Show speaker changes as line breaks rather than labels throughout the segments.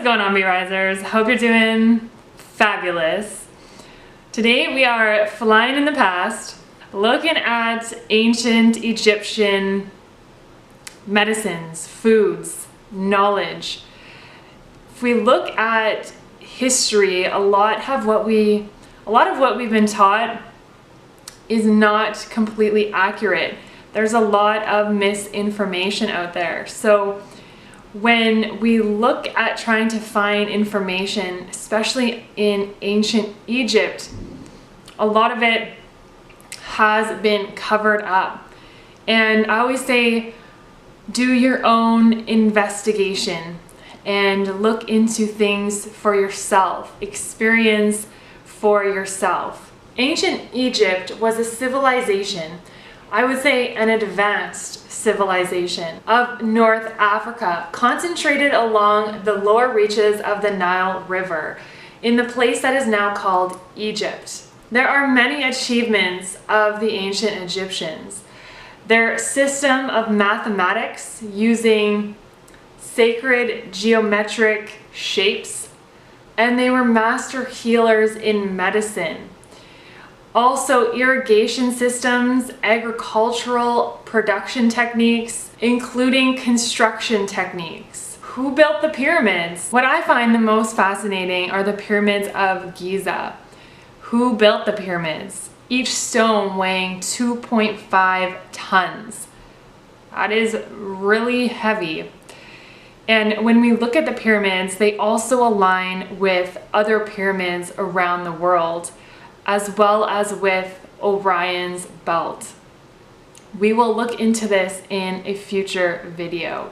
going on, Bee Risers? Hope you're doing fabulous. Today we are flying in the past, looking at ancient Egyptian medicines, foods, knowledge. If we look at history, a lot of what we've been taught is not completely accurate. There's a lot of misinformation out there. So when we look at trying to find information, especially in ancient Egypt, a lot of it has been covered up. And I always say, do your own investigation and look into things for yourself, experience for yourself. Ancient Egypt was a civilization, I would say an advanced civilization of North Africa, concentrated along the lower reaches of the Nile River in the place that is now called Egypt. There are many achievements of the ancient Egyptians. Their system of mathematics using sacred geometric shapes, and they were master healers in medicine. Also, irrigation systems, agricultural production techniques, including construction techniques. Who built the pyramids? What I find the most fascinating are the pyramids of Giza. Who built the pyramids? Each stone weighing 2.5 tons. That is really heavy. And when we look at the pyramids, they also align with other pyramids around the world, as well as with Orion's belt. We will look into this in a future video.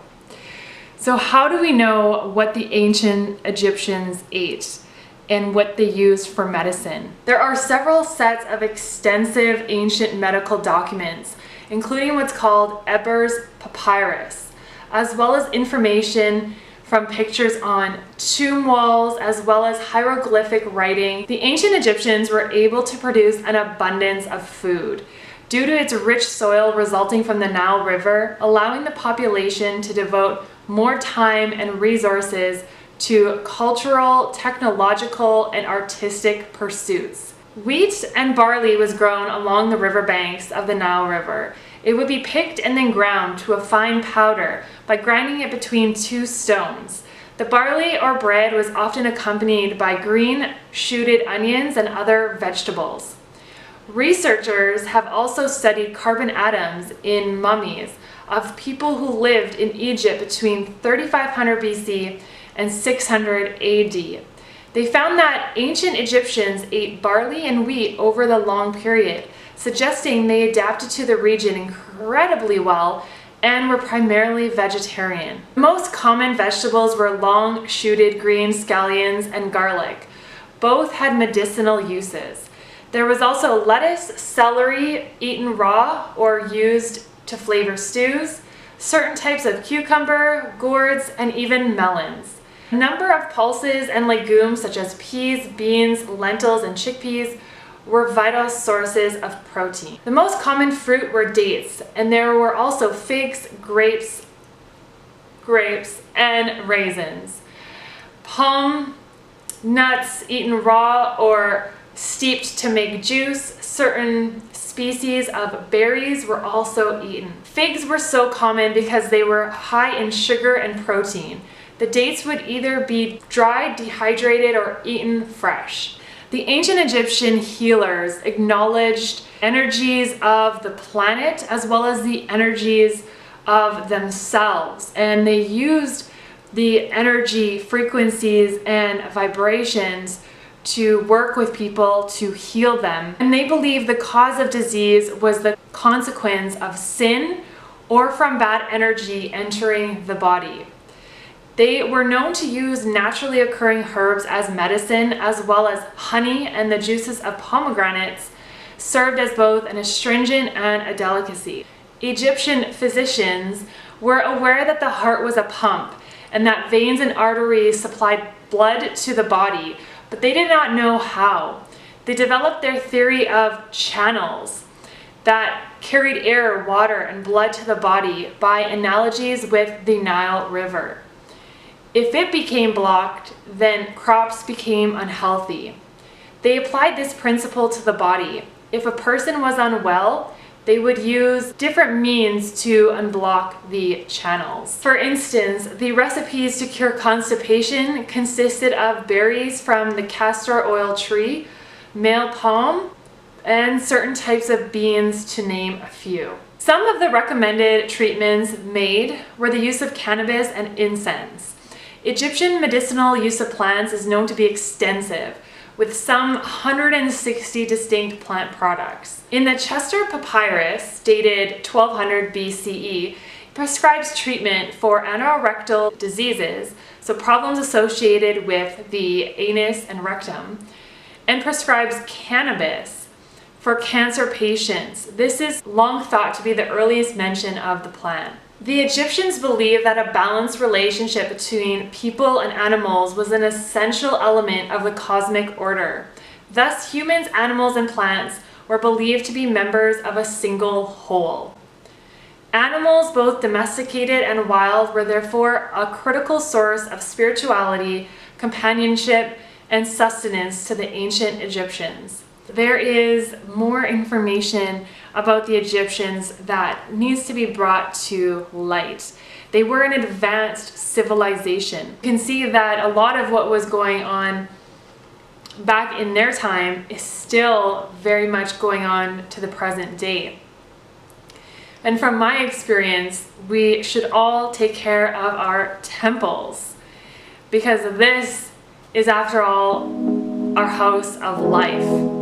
So how do we know what the ancient Egyptians ate and what they used for medicine? There are several sets of extensive ancient medical documents, including what's called Ebers Papyrus, as well as information from pictures on tomb walls, as well as hieroglyphic writing. The ancient Egyptians were able to produce an abundance of food due to its rich soil resulting from the Nile River, allowing the population to devote more time and resources to cultural, technological, and artistic pursuits. Wheat and barley was grown along the riverbanks of the Nile River. It would be picked and then ground to a fine powder by grinding it between two stones. The barley or bread was often accompanied by green shooted onions and other vegetables. Researchers have also studied carbon atoms in mummies of people who lived in Egypt between 3500 BC and 600 AD. They found that ancient Egyptians ate barley and wheat over the long period, suggesting they adapted to the region incredibly well and were primarily vegetarian. The most common vegetables were long shooted green scallions and garlic. Both had medicinal uses. There was also lettuce, celery eaten raw or used to flavor stews, certain types of cucumber, gourds, and even melons. A number of pulses and legumes such as peas, beans, lentils, and chickpeas were vital sources of protein. The most common fruit were dates, and there were also figs, grapes, and raisins. Palm nuts eaten raw or steeped to make juice. Certain species of berries were also eaten. Figs were so common because they were high in sugar and protein. The dates would either be dried, dehydrated, or eaten fresh. The ancient Egyptian healers acknowledged energies of the planet as well as the energies of themselves, and they used the energy frequencies and vibrations to work with people to heal them. And they believed the cause of disease was the consequence of sin or from bad energy entering the body. They were known to use naturally occurring herbs as medicine, as well as honey and the juices of pomegranates served as both an astringent and a delicacy. Egyptian physicians were aware that the heart was a pump and that veins and arteries supplied blood to the body, but they did not know how. They developed their theory of channels that carried air, water, and blood to the body by analogies with the Nile River. If it became blocked, then crops became unhealthy. They applied this principle to the body. If a person was unwell, they would use different means to unblock the channels. For instance, the recipes to cure constipation consisted of berries from the castor oil tree, male palm, and certain types of beans, to name a few. Some of the recommended treatments made were the use of cannabis and incense. Egyptian medicinal use of plants is known to be extensive, with some 160 distinct plant products. In the Chester Papyrus, dated 1200 BCE, it prescribes treatment for anorectal diseases, so problems associated with the anus and rectum, and prescribes cannabis for cancer patients. This is long thought to be the earliest mention of the plant. The Egyptians believed that a balanced relationship between people and animals was an essential element of the cosmic order. Thus, humans, animals, and plants were believed to be members of a single whole. Animals, both domesticated and wild, were therefore a critical source of spirituality, companionship, and sustenance to the ancient Egyptians. There is more information about the Egyptians that needs to be brought to light. They were an advanced civilization. You can see that a lot of what was going on back in their time is still very much going on to the present day. And from my experience, we should all take care of our temples, because this is, after all, our house of life.